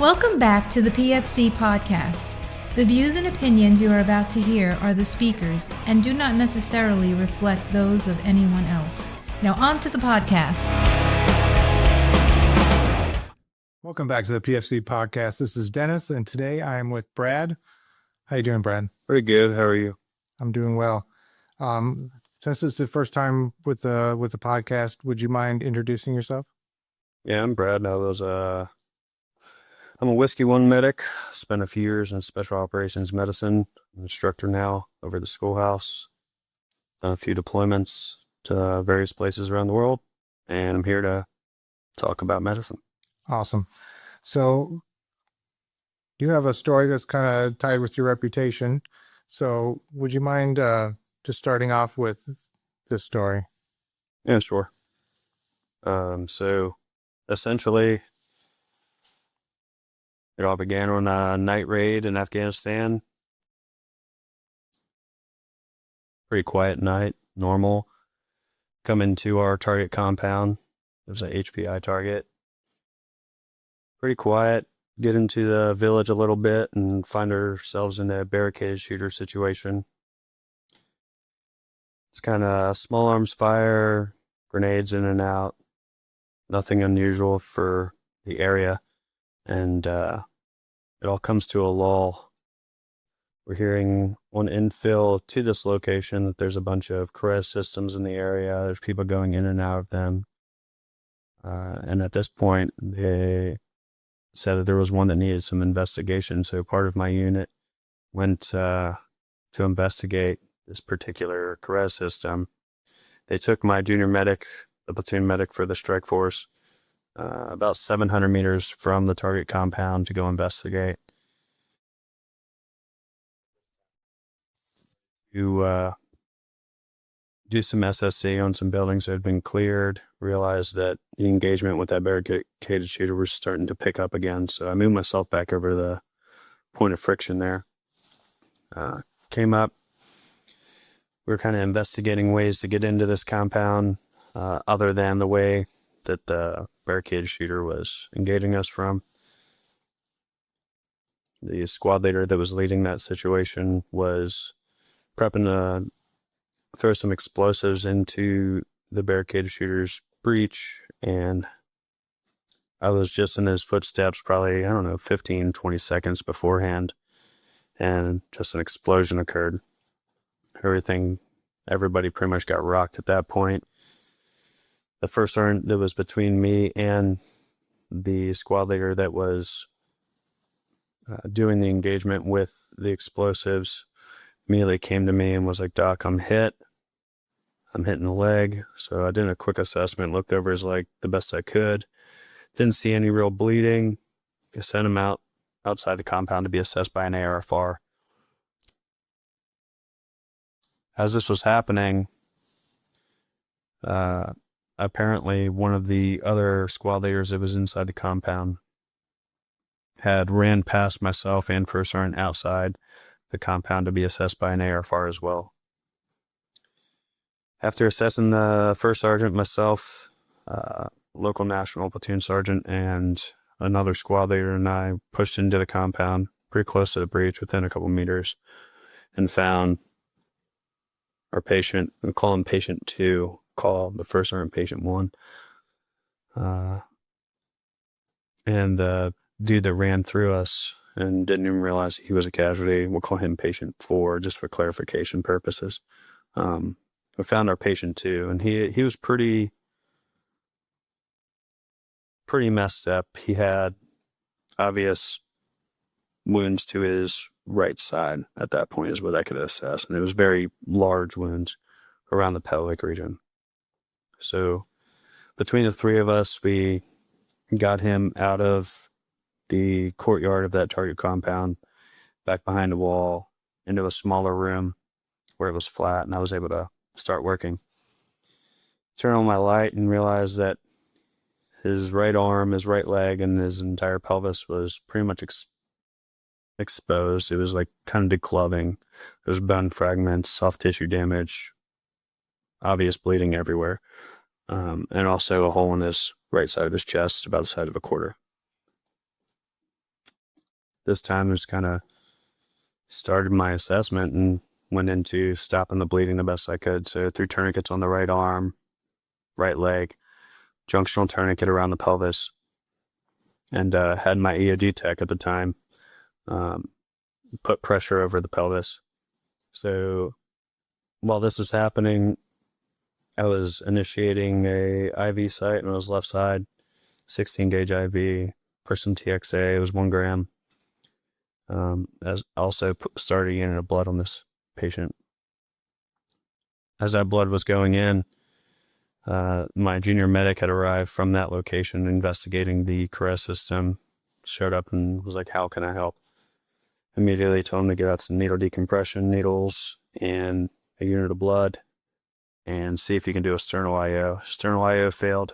Welcome back to the PFC Podcast. The views and opinions you are about to hear are the speakers and do not necessarily reflect those of anyone else. Now on to the podcast. Welcome back to the PFC Podcast. This is Dennis, and today I am with Brad. How you doing, Brad? Pretty good. How are you? I'm doing well. Since it's the first time with the podcast, would you mind introducing yourself? Yeah, I'm Brad. I'm a Whiskey 1 medic. Spent a few years in special operations medicine. I'm an instructor now over at the schoolhouse. Done a few deployments to various places around the world, and I'm here to talk about medicine. Awesome. So you have a story that's kind of tied with your reputation. So would you mind just starting off with this story? Yeah, sure. So essentially, it all began on a night raid in Afghanistan. Pretty quiet night, normal. Come into our target compound. There's a HPI target. Pretty quiet. Get into the village a little bit and find ourselves in a barricaded shooter situation. It's kind of small arms fire, grenades in and out. Nothing unusual for the area. And it all comes to a lull. We're hearing on infill to this location that there's a bunch of CRES systems in the area. There's people going in and out of them. And at this point, they said that there was one that needed some investigation. So part of my unit went to investigate this particular CRES system. They took my junior medic, the platoon medic for the strike force, about 700 meters from the target compound to go investigate. To do some SSC on some buildings that had been cleared, realized that the engagement with that barricaded shooter was starting to pick up again. So I moved myself back over to the point of friction there. Came up. We were kind of investigating ways to get into this compound other than the way that the barricade shooter was engaging us from. The squad leader that was leading that situation was prepping to throw some explosives into the barricade shooter's breach, and I was just in his footsteps probably, 15, 20 seconds beforehand, and just an explosion occurred. Everybody pretty much got rocked at that point. The first sergeant that was between me and the squad leader that was doing the engagement with the explosives immediately came to me and was like, "Doc, I'm hit. I'm hitting the leg." So I did a quick assessment, looked over his leg the best I could. Didn't see any real bleeding. I sent him outside the compound to be assessed by an ARFR. As this was happening, apparently one of the other squad leaders that was inside the compound had ran past myself and first sergeant outside the compound to be assessed by an ARFR as well. After assessing the first sergeant, myself, local national platoon sergeant, and another squad leader and I pushed into the compound pretty close to the breach within a couple meters and found our patient. We call him patient 2, call the first sergeant patient 1. And the dude that ran through us and didn't even realize he was a casualty, we'll call him patient 4 just for clarification purposes. We found our patient 2, and he was pretty messed up. He had obvious wounds to his right side at that point is what I could assess, and it was very large wounds around the pelvic region. So between the three of us, we got him out of the courtyard of that target compound, back behind the wall, into a smaller room where it was flat, and I was able to start working. Turn on my light and realize that his right arm, his right leg, and his entire pelvis was pretty much exposed. It was like kind of declubbing. There was bone fragments, soft tissue damage, obvious bleeding everywhere, and also a hole in his right side of his chest, about the size of a quarter. this time I just kind of started my assessment and went into stopping the bleeding the best I could. So threw tourniquets on the right arm, right leg, junctional tourniquet around the pelvis, and had my EOD tech at the time put pressure over the pelvis. So while this was happening, I was initiating a IV site on his left side, 16 gauge IV, pushed some TXA, it was 1 gram. As also started a unit of blood on this patient. As that blood was going in, my junior medic had arrived from that location investigating the caress system, showed up and was like, how can I help? Immediately told him to get out some needle decompression needles and a unit of blood and see if you can do a sternal IO. Sternal IO failed.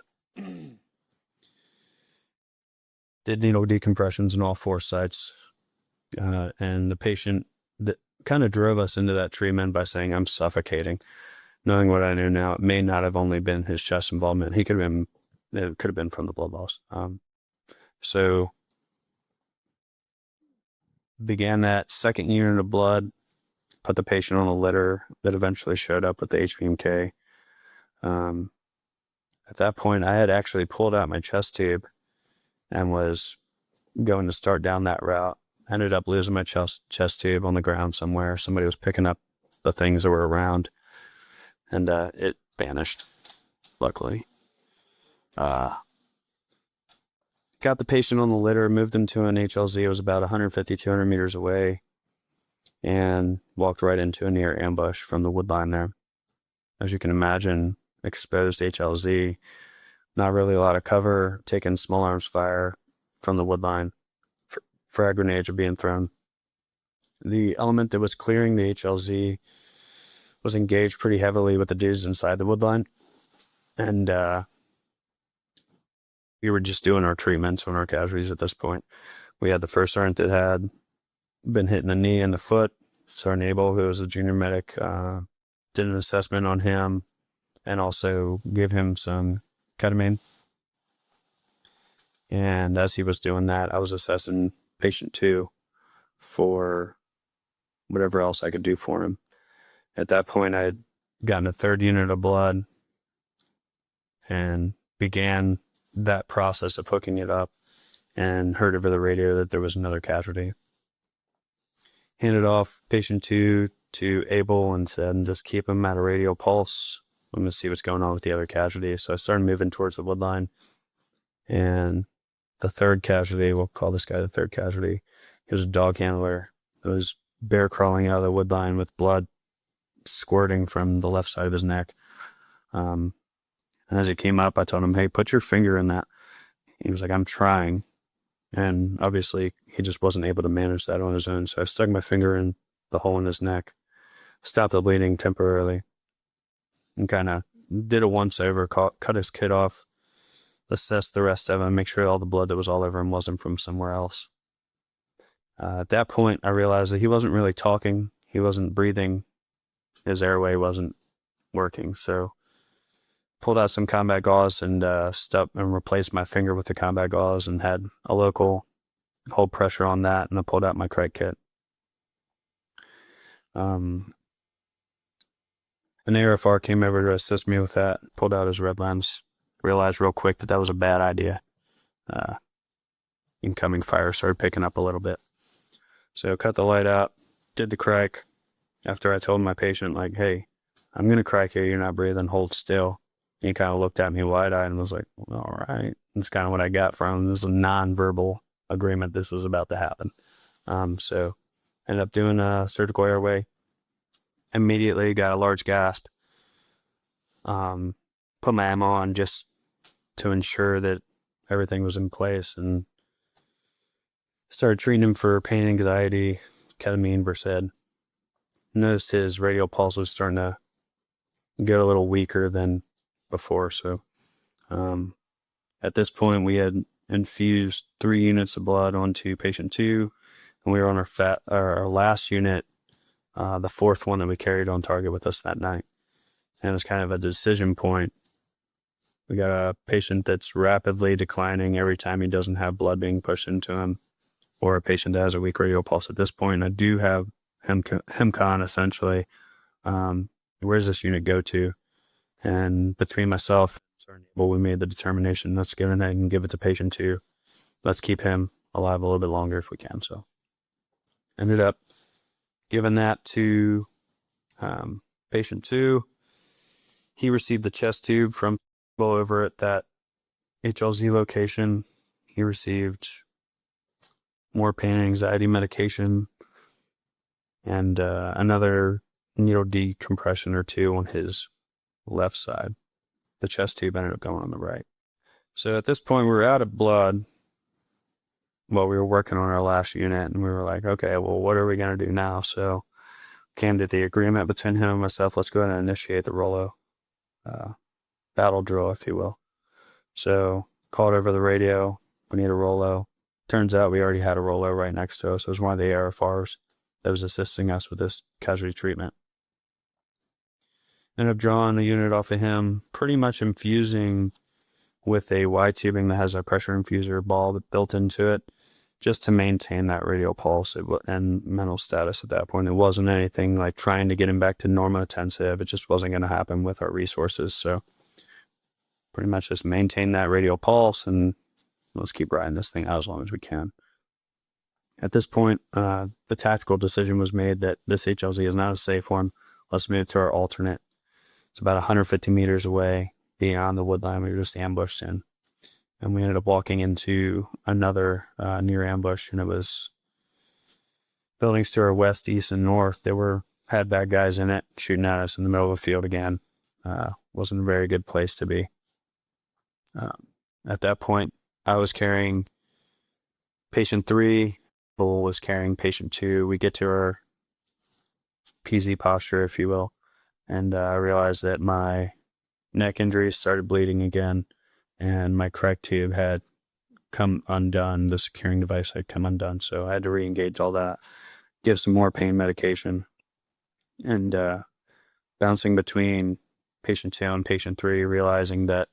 Did needle decompressions in all 4 sites. And the patient that kind of drove us into that treatment by saying, I'm suffocating. Knowing what I knew now, it may not have only been his chest involvement. It could have been from the blood loss. So began that second unit of blood, put the patient on a litter that eventually showed up with the HPMK. At that point, I had actually pulled out my chest tube and was going to start down that route. Ended up losing my chest tube on the ground somewhere. Somebody was picking up the things that were around, and it vanished, luckily. Got the patient on the litter, moved him to an HLZ. It was about 150, 200 meters away, and walked right into a near ambush from the wood line there. As you can imagine, exposed HLZ, not really a lot of cover, taking small arms fire from the wood line. Frag grenades are being thrown. The element that was clearing the HLZ was engaged pretty heavily with the dudes inside the woodline. And we were just doing our treatments on our casualties at this point. We had the first sergeant that had been hit in the knee and the foot. Sergeant Abel, who was a junior medic, did an assessment on him and also gave him some ketamine. And as he was doing that, I was assessing patient 2 for whatever else I could do for him. At that point, I had gotten a 3rd unit of blood and began that process of hooking it up and heard over the radio that there was another casualty. Handed off patient 2 to Abel and said, just keep him at a radial pulse. I'm going to see what's going on with the other casualty. So I started moving towards the woodline, and the 3rd casualty, we'll call this guy the 3rd casualty, he was a dog handler. It was bear crawling out of the wood line with blood squirting from the left side of his neck. And as he came up, I told him, hey, put your finger in that. He was like, I'm trying. And obviously, he just wasn't able to manage that on his own. So I stuck my finger in the hole in his neck, stopped the bleeding temporarily, and kind of did a once-over, cut his kit off, assess the rest of him, make sure all the blood that was all over him wasn't from somewhere else. At that point, I realized that he wasn't really talking. He wasn't breathing. His airway wasn't working. So pulled out some combat gauze and replaced my finger with the combat gauze and had a local hold pressure on that, and I pulled out my crite kit. An ARFR came over to assist me with that, pulled out his red lens. Realized real quick that was a bad idea. Incoming fire started picking up a little bit. So cut the light out, did the crike. After I told my patient, like, hey, I'm going to crike you, you're not breathing, hold still. He kind of looked at me wide-eyed and was like, well, all right. That's kind of what I got from him. This was a non-verbal agreement this was about to happen. So ended up doing a surgical airway. Immediately got a large gasp. Put my ammo on just to ensure that everything was in place, and started treating him for pain, anxiety, ketamine, Versed. Noticed his radial pulse was starting to get a little weaker than before. So at this point, we had infused 3 units of blood onto patient 2, and we were on our last unit, the 4th one that we carried on target with us that night. And it was kind of a decision point. We got a patient that's rapidly declining every time he doesn't have blood being pushed into him. or a patient that has a weak radial pulse at this point. I do have HEMCON essentially. Where does this unit go to? And between myself and we made the determination, let's go ahead and give it to patient 2. Let's keep him alive a little bit longer if we can. So ended up giving that to patient 2. He received the chest tube from over at that HLZ location. He received more pain and anxiety medication and another needle decompression or 2 on his left side. The chest tube ended up going on the right. So at this point, we were out of blood while we were working on our last unit, and we were like, okay, well, what are we going to do now? So came to the agreement between him and myself, let's go ahead and initiate the ROLO battle drill, if you will. So called over the radio, we need a ROLO. Turns out we already had a ROLO right next to us. It was one of the ARFRs that was assisting us with this casualty treatment. Ended up drawing the unit off of him, pretty much infusing with a Y tubing that has a pressure infuser ball built into it, just to maintain that radial pulse and mental status at that point. It wasn't anything like trying to get him back to normotensive. It just wasn't going to happen with our resources. So pretty much just maintain that radial pulse and let's keep riding this thing out as long as we can. At this point, the tactical decision was made that this HLZ is not a safe one. Let's move to our alternate. It's about 150 meters away beyond the wood line we were just ambushed in. And we ended up walking into another near ambush, and it was buildings to our west, east, and north. They had bad guys in it shooting at us in the middle of a field again. Wasn't a very good place to be. At that point, I was carrying patient 3. Bull was carrying patient 2. We get to our PZ posture, if you will, and I realized that my neck injuries started bleeding again, and my correct tube had come undone. The securing device had come undone, so I had to re-engage all that, give some more pain medication, and bouncing between patient 2 and patient 3, realizing that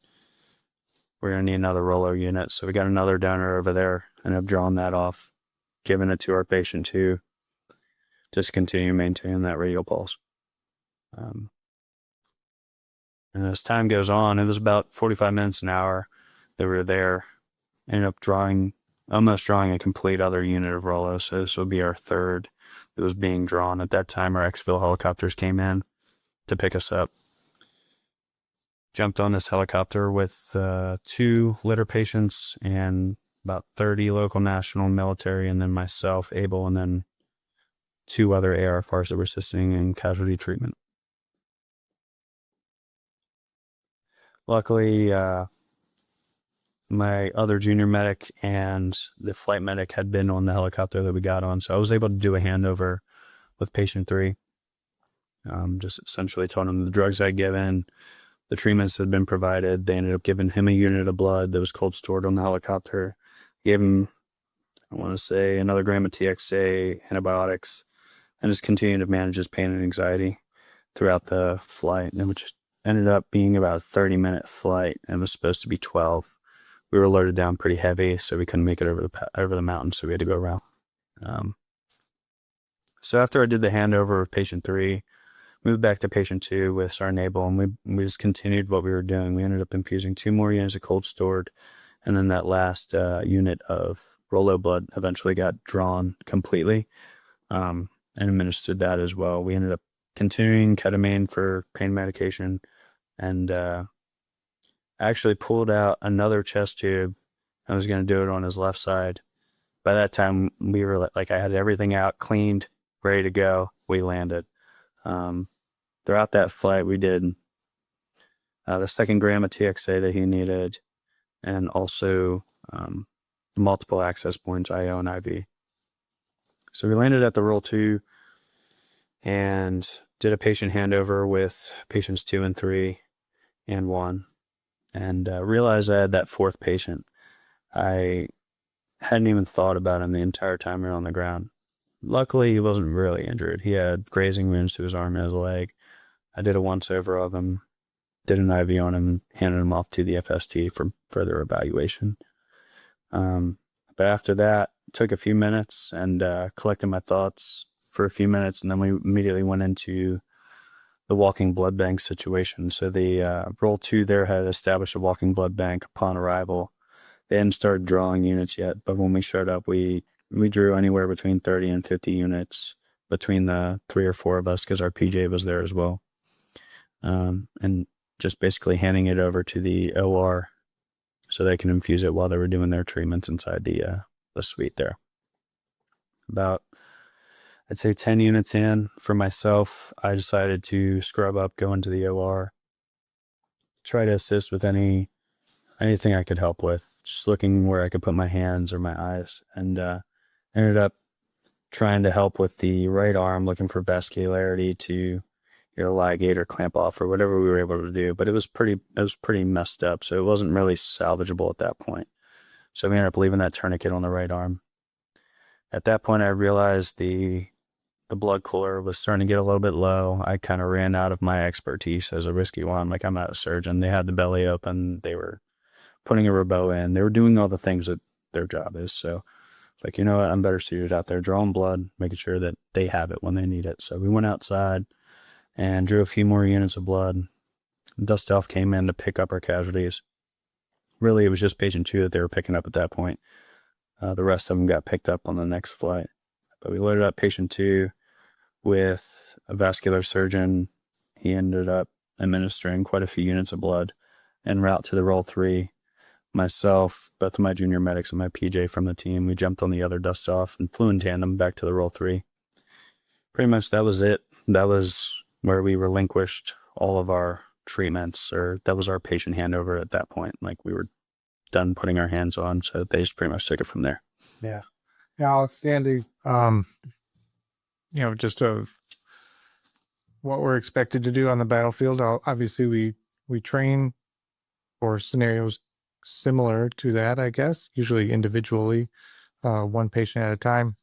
we're going to need another ROLO unit. So we got another donor over there, and I've drawn that off, given it to our patient 2, just to continue maintaining that radial pulse. And as time goes on, it was about 45 minutes an hour that we were there. Ended up almost drawing a complete other unit of ROLO. So this would be our third that was being drawn. At that time, our exfil helicopters came in to pick us up. Jumped on this helicopter with 2 litter patients and about 30 local, national, military, and then myself, Abel, and then 2 other ARFRs that were assisting in casualty treatment. Luckily, my other junior medic and the flight medic had been on the helicopter that we got on, so I was able to do a handover with patient 3. Just essentially told him the drugs I'd given, the treatments had been provided. They ended up giving him a unit of blood that was cold stored on the helicopter. Gave him, I want to say, another gram of TXA, antibiotics, and just continued to manage his pain and anxiety throughout the flight, and which ended up being about a 30-minute flight, and was supposed to be 12. We were loaded down pretty heavy, so we couldn't make it over the mountain, so we had to go around. So after I did the handover of patient 3, moved back to patient 2 with Sergeant Abel, and we just continued what we were doing. We ended up infusing 2 more units of cold stored, and then that last unit of ROLO blood eventually got drawn completely, and administered that as well. We ended up continuing ketamine for pain medication, and actually pulled out another chest tube. I was going to do it on his left side. By that time, we were like, I had everything out, cleaned, ready to go. We landed. Throughout that flight, we did the 2nd gram of TXA that he needed, and also multiple access points, IO and IV. So we landed at the Roll 2 and did a patient handover with patients 2 and 3 and 1, and realized I had that 4th patient. I hadn't even thought about him the entire time we were on the ground. Luckily, he wasn't really injured. He had grazing wounds to his arm and his leg. I did a once-over of him, did an IV on him, handed him off to the FST for further evaluation. But after that, took a few minutes and collected my thoughts for a few minutes, and then we immediately went into the walking blood bank situation. So the Role 2 there had established a walking blood bank upon arrival. They hadn't started drawing units yet, but when we showed up, we drew anywhere between 30 and 50 units between the 3 or 4 of us, because our PJ was there as well. And just basically handing it over to the OR so they can infuse it while they were doing their treatments inside the suite there. About, I'd say 10 units in for myself, I decided to scrub up, go into the OR, try to assist with anything I could help with, just looking where I could put my hands or my eyes, and ended up trying to help with the right arm, looking for vascularity to ligate or clamp off or whatever we were able to do. But it was pretty messed up, so it wasn't really salvageable at that point. So we ended up leaving that tourniquet on the right arm. At that point, I realized the blood cooler was starting to get a little bit low. I kind of ran out of my expertise as a risky one. Like, I'm not a surgeon. They had the belly open. They were putting a robot in. They were doing all the things that their job is. So, like, you know what? I'm better suited out there drawing blood, making sure that they have it when they need it. So we went outside and drew a few more units of blood. Dust off came in to pick up our casualties. Really, it was just patient 2 that they were picking up at that point. The rest of them got picked up on the next flight. But we loaded up patient 2 with a vascular surgeon. He ended up administering quite a few units of blood en route to the Role 3. Myself, both of my junior medics, and my PJ from the team, we jumped on the other dust off and flew in tandem back to the Role 3. Pretty much that was it. That was where we relinquished all of our treatments, or that was our patient handover at that point. Like, we were done putting our hands on, so they just pretty much took it from there. Yeah, outstanding. Just of what we're expected to do on the battlefield. Obviously, we train for scenarios similar to that, I guess, usually individually, one patient at a time.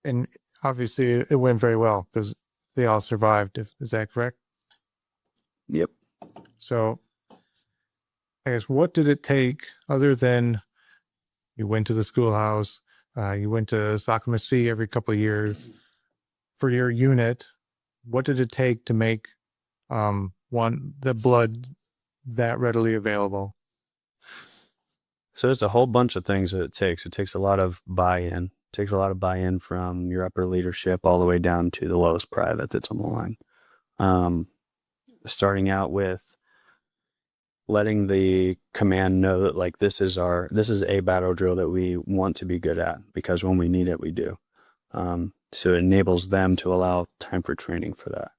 And obviously it went very well because they all survived. Is that correct? Yep. So I guess, what did it take, other than you went to the schoolhouse, you went to Socklemacy every couple of years for your unit? What did it take to make the blood that readily available? So there's a whole bunch of things that it takes. It takes a lot of buy-in. It takes a lot of buy-in from your upper leadership all the way down to the lowest private that's on the line. Starting out with letting the command know that, like, this is a battle drill that we want to be good at, because when we need it, we do. So it enables them to allow time for training for that.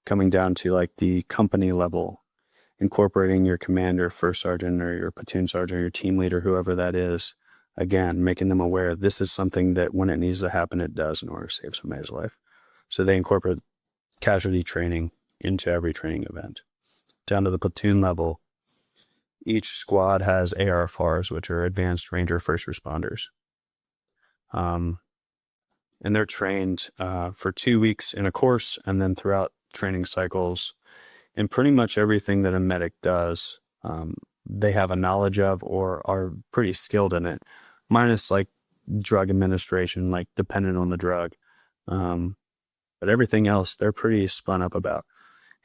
Coming down to, like, the company level, incorporating your commander, first sergeant, or your platoon sergeant, or your team leader, whoever that is, again, making them aware this is something that when it needs to happen, it does in order to save somebody's life. So they incorporate casualty training into every training event. Down to the platoon level, each squad has ARFRs, which are Advanced Ranger First Responders. And they're trained for 2 weeks in a course, and then throughout training cycles, and pretty much everything that a medic does, they have a knowledge of or are pretty skilled in it, minus, like, drug administration, like, dependent on the drug. But everything else, they're pretty spun up about.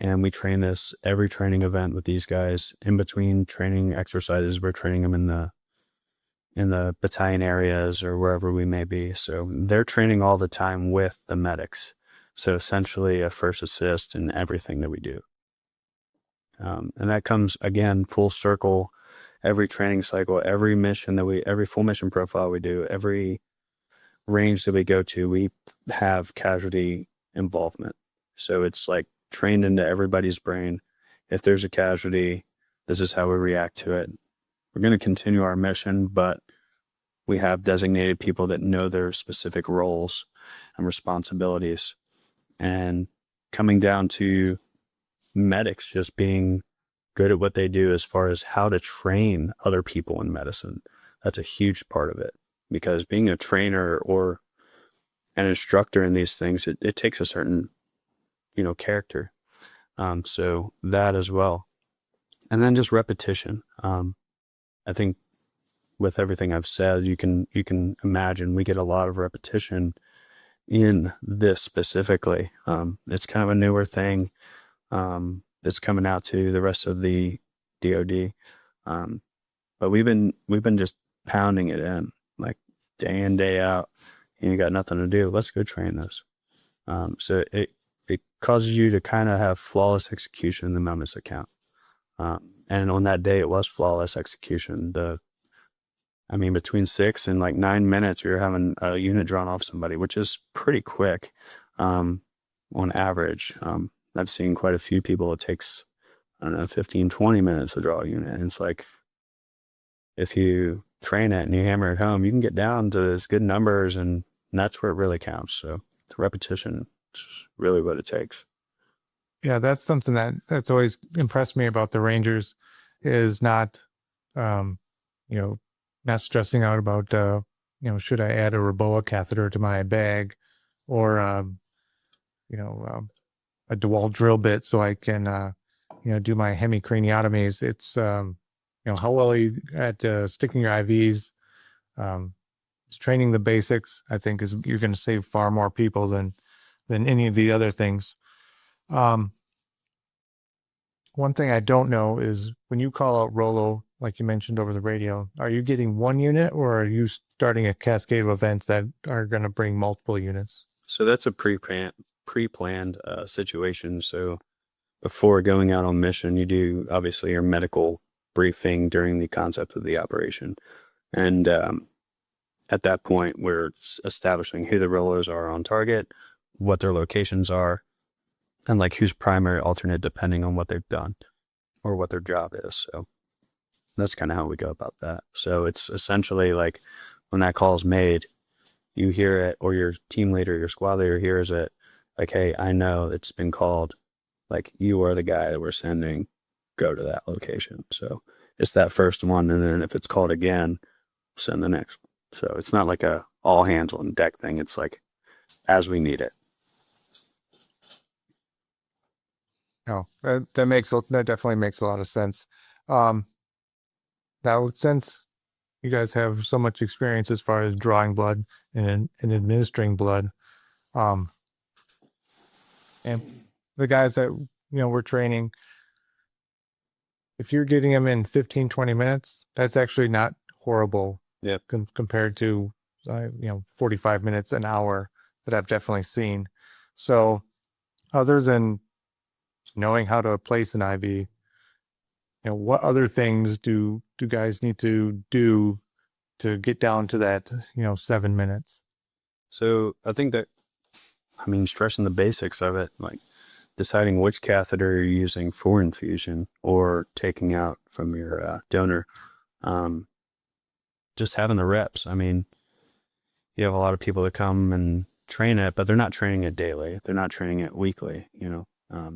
And we train this every training event with these guys. In between training exercises, we're training them in the battalion areas or wherever we may be. So they're training all the time with the medics. So essentially a first assist in everything that we do. And that comes, again, full circle. Every training cycle, every full mission profile we do, every range that we go to, we have casualty involvement. So it's like trained into everybody's brain. If there's a casualty, this is how we react to it. We're going to continue our mission, but we have designated people that know their specific roles and responsibilities. And coming down to medics just being good at what they do as far as how to train other people in medicine, that's a huge part of it. Because being a trainer or an instructor in these things, it takes a certain character. So that as well. And then just repetition. I think with everything I've said, you can imagine we get a lot of repetition in this specifically. It's kind of a newer thing that's coming out to the rest of the DoD. But we've been just pounding it in, like day in, day out. You got nothing to do. Let's go train this. So it causes you to kind of have flawless execution in the moments that count. And on that day, it was flawless execution. Between 6 and like 9 minutes, we were having a unit drawn off somebody, which is pretty quick on average. I've seen quite a few people, it takes, 15, 20 minutes to draw a unit. And it's like, if you train it and you hammer it home, you can get down to those good numbers, and that's where it really counts. So the repetition is really what it takes. Yeah, that's something that's always impressed me about the Rangers, is not, not stressing out about, should I add a Reboa catheter to my bag, or, a DeWalt drill bit so I can, do my hemicraniotomies. It's, how well are you at sticking your IVs? Training the basics, I think, is you're going to save far more people than any of the other things. One thing I don't know is when you call out ROLO, like you mentioned over the radio, are you getting one unit, or are you starting a cascade of events that are going to bring multiple units? So that's a pre-planned situation. So before going out on mission, you do obviously your medical briefing during the concept of the operation. And at that point, we're establishing who the ROLOs are on target, what their locations are, and like who's primary, alternate, depending on what they've done or what their job is. So that's kind of how we go about that. So it's essentially like when that call is made, you hear it, or your team leader, your squad leader hears it, like, hey, I know it's been called. Like, you are the guy that we're sending, go to that location. So it's that first one. And then if it's called again, send the next one. So it's not like a all hands on deck thing. It's like as we need it. Oh, that definitely makes a lot of sense. Now, since you guys have so much experience as far as drawing blood and administering blood, and the guys that we're training, if you're getting them in 15, 20 minutes, that's actually not horrible. Yeah. Compared to 45 minutes, an hour that I've definitely seen. So other than knowing how to place an IV, what other things do guys need to do to get down to that 7 minutes? So I think that, stressing the basics of it, like deciding which catheter you're using for infusion or taking out from your donor, just having the reps. You have a lot of people that come and train it, but they're not training it daily. They're not training it weekly,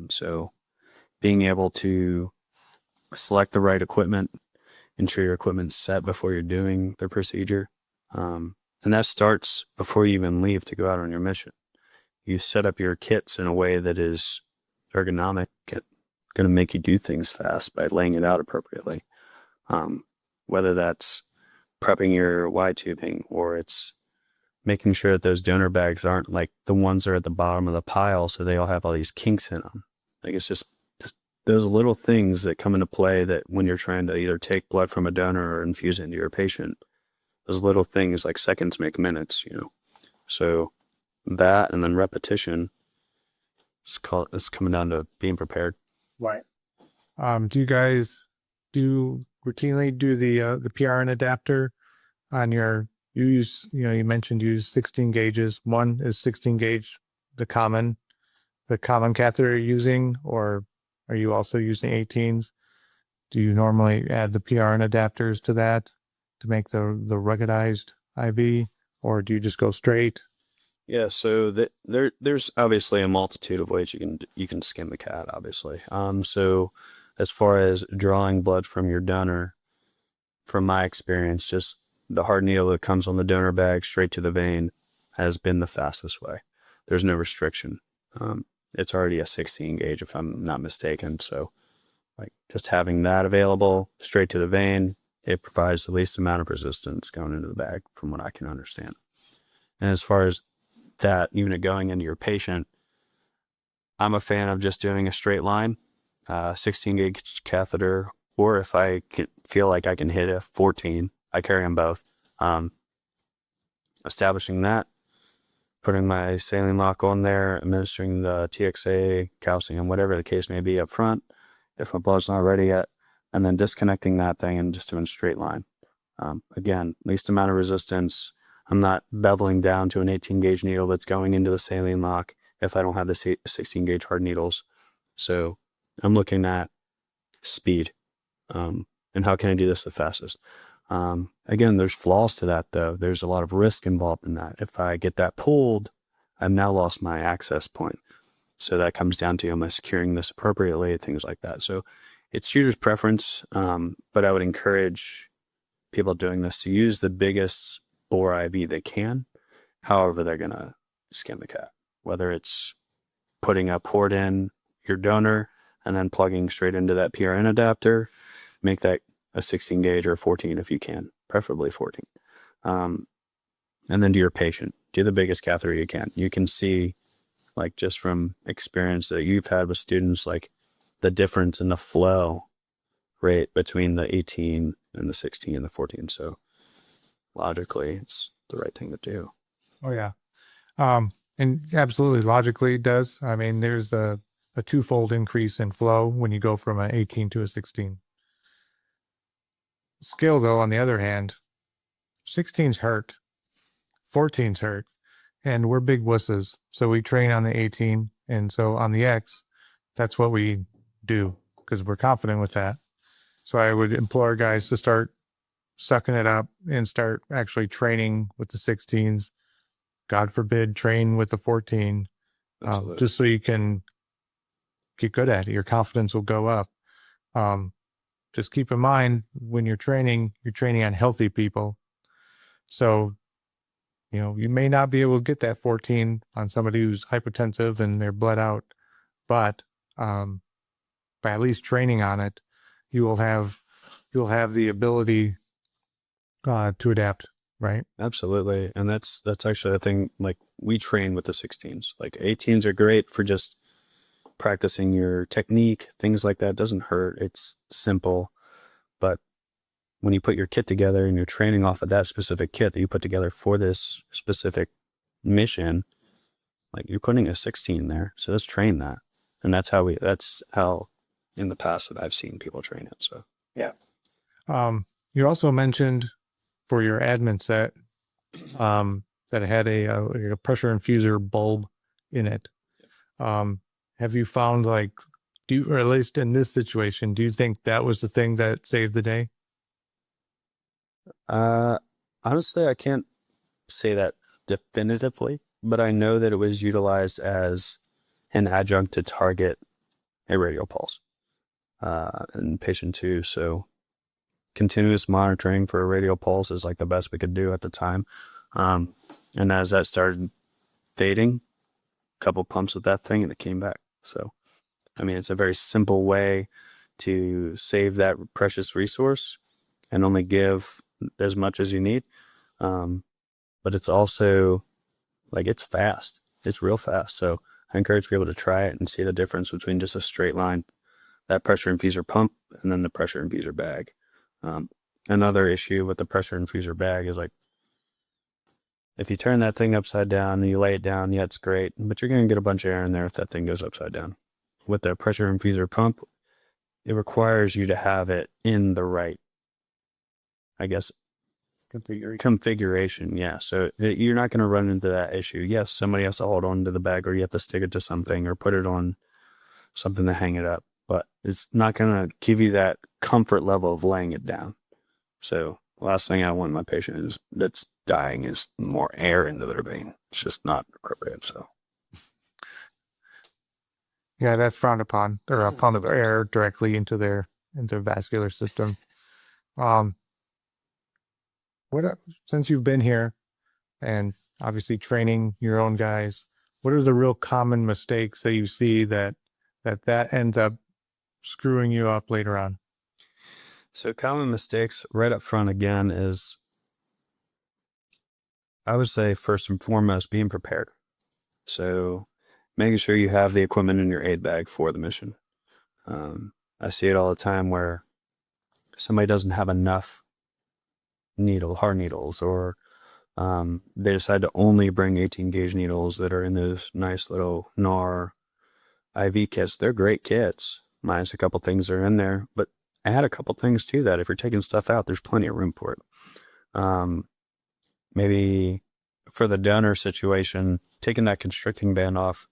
so being able to select the right equipment, ensure your equipment's set before you're doing the procedure. And that starts before you even leave to go out on your mission. You set up your kits in a way that is ergonomic, going to make you do things fast by laying it out appropriately. Whether that's prepping your Y tubing, or it's making sure that those donor bags aren't like the ones that are at the bottom of the pile, so they all have all these kinks in them. Like, it's just those little things that come into play that when you're trying to either take blood from a donor or infuse it into your patient, those little things, like seconds make minutes, So that, and then repetition, it's coming down to being prepared. Right. Do you guys routinely do the PRN adapter on you mentioned you use 16 gauges. One is 16 gauge, the common catheter you're using, or are you also using 18s? Do you normally add the PRN adapters to that to make the ruggedized IV, or do you just go straight? Yeah, so there's obviously a multitude of ways you can skin the cat, obviously. So as far as drawing blood from your donor, from my experience, just the hard needle that comes on the donor bag straight to the vein has been the fastest way. There's no restriction. It's already a 16 gauge, if I'm not mistaken. So like just having that available straight to the vein, it provides the least amount of resistance going into the bag from what I can understand. And as far as that unit going into your patient, I'm a fan of just doing a straight line, 16 gauge catheter, or if I feel like I can hit a 14, I carry them both. Establishing that, putting my saline lock on there, administering the TXA, calcium, whatever the case may be up front, if my blood's not ready yet, and then disconnecting that thing and just doing straight line. Again, least amount of resistance. I'm not beveling down to an 18 gauge needle that's going into the saline lock if I don't have the 16 gauge hard needles. So I'm looking at speed, and how can I do this the fastest? Again, there's flaws to that though. There's a lot of risk involved in that. If I get that pulled, I've now lost my access point. So that comes down to, am I securing this appropriately? Things like that. So it's shooter's preference, but I would encourage people doing this to use the biggest bore IV they can, however they're going to skin the cat, whether it's putting a port in your donor and then plugging straight into that PRN adapter, make that a 16 gauge or a 14 if you can, preferably 14. And then do your patient, do the biggest catheter you can. You can see, like, just from experience that you've had with students, like the difference in the flow rate between the 18 and the 16 and the 14. So logically, it's the right thing to do. Oh, yeah. And absolutely, logically it does. I mean, there's a twofold increase in flow when you go from an 18 to a 16. Skill, though, on the other hand, 16's hurt, 14's hurt, and we're big wusses. So we train on the 18, and so on the X, that's what we do because we're confident with that. So I would implore guys to start sucking it up and start actually training with the 16s. God forbid, train with the 14, just so you can get good at it. Your confidence will go up. Just keep in mind when you're training on healthy people. So, you may not be able to get that 14 on somebody who's hypotensive and they're bled out, but by at least training on it, you'll have the ability to adapt, right? Absolutely. And that's actually the thing. Like, we train with the 16s. Like, 18s are great for just practicing your technique, things like that. It doesn't hurt. It's simple. But when you put your kit together and you're training off of that specific kit that you put together for this specific mission, like, you're putting a 16 there. So let's train that. And that's how in the past that I've seen people train it. So, yeah. You also mentioned for your admin set that it had a pressure infuser bulb in it. Have you found, like, or at least in this situation, do you think that was the thing that saved the day? Honestly, I can't say that definitively, but I know that it was utilized as an adjunct to target a radial pulse in patient 2. So continuous monitoring for a radial pulse is like the best we could do at the time. And as that started fading, a couple pumps with that thing and it came back. So, I mean, it's a very simple way to save that precious resource and only give as much as you need. But it's also, like, it's fast. It's real fast. So I encourage people to try it and see the difference between just a straight line, that pressure infuser pump, and then the pressure infuser bag. Another issue with the pressure infuser bag is, like, if you turn that thing upside down and you lay it down, yeah, it's great, but you're going to get a bunch of air in there if that thing goes upside down. With the pressure infuser pump, it requires you to have it in the right, I guess, configuration. Yeah. So you're not going to run into that issue. Yes, somebody has to hold on to the bag, or you have to stick it to something or put it on something to hang it up, but it's not going to give you that comfort level of laying it down. So the last thing I want my patient that's dying is more air into their vein. It's just not appropriate. So, yeah, that's frowned upon, or a pump of air directly into their vascular system. Since you've been here and obviously training your own guys, what are the real common mistakes that you see that ends up screwing you up later on? So common mistakes right up front again is, I would say first and foremost, being prepared. So making sure you have the equipment in your aid bag for the mission. I see it all the time where somebody doesn't have enough hard needles, or they decide to only bring 18 gauge needles that are in those nice little NAR IV kits. They're great kits, minus a couple things that are in there, but add a couple things to that. If you're taking stuff out, there's plenty of room for it. Maybe for the donor situation, taking that constricting band off,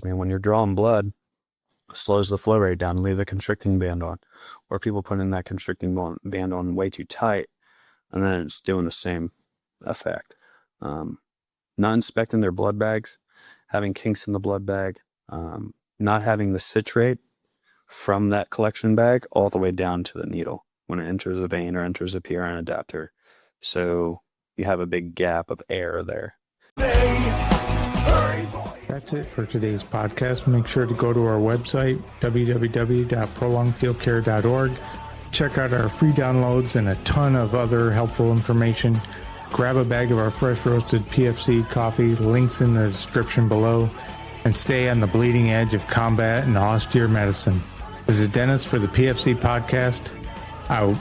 when you're drawing blood, slows the flow rate down. Leave the constricting band on. Or people putting that constricting band on way too tight, and then it's doing the same effect. Not inspecting their blood bags, having kinks in the blood bag, not having the citrate from that collection bag all the way down to the needle when it enters a vein or enters a PRN adapter. So you have a big gap of air there. That's it for today's podcast. Make sure to go to our website, www.prolongedfieldcare.org. Check out our free downloads and a ton of other helpful information. Grab a bag of our fresh roasted PFC coffee, links in the description below, and stay on the bleeding edge of combat and austere medicine. This is Dennis for the PFC Podcast, out.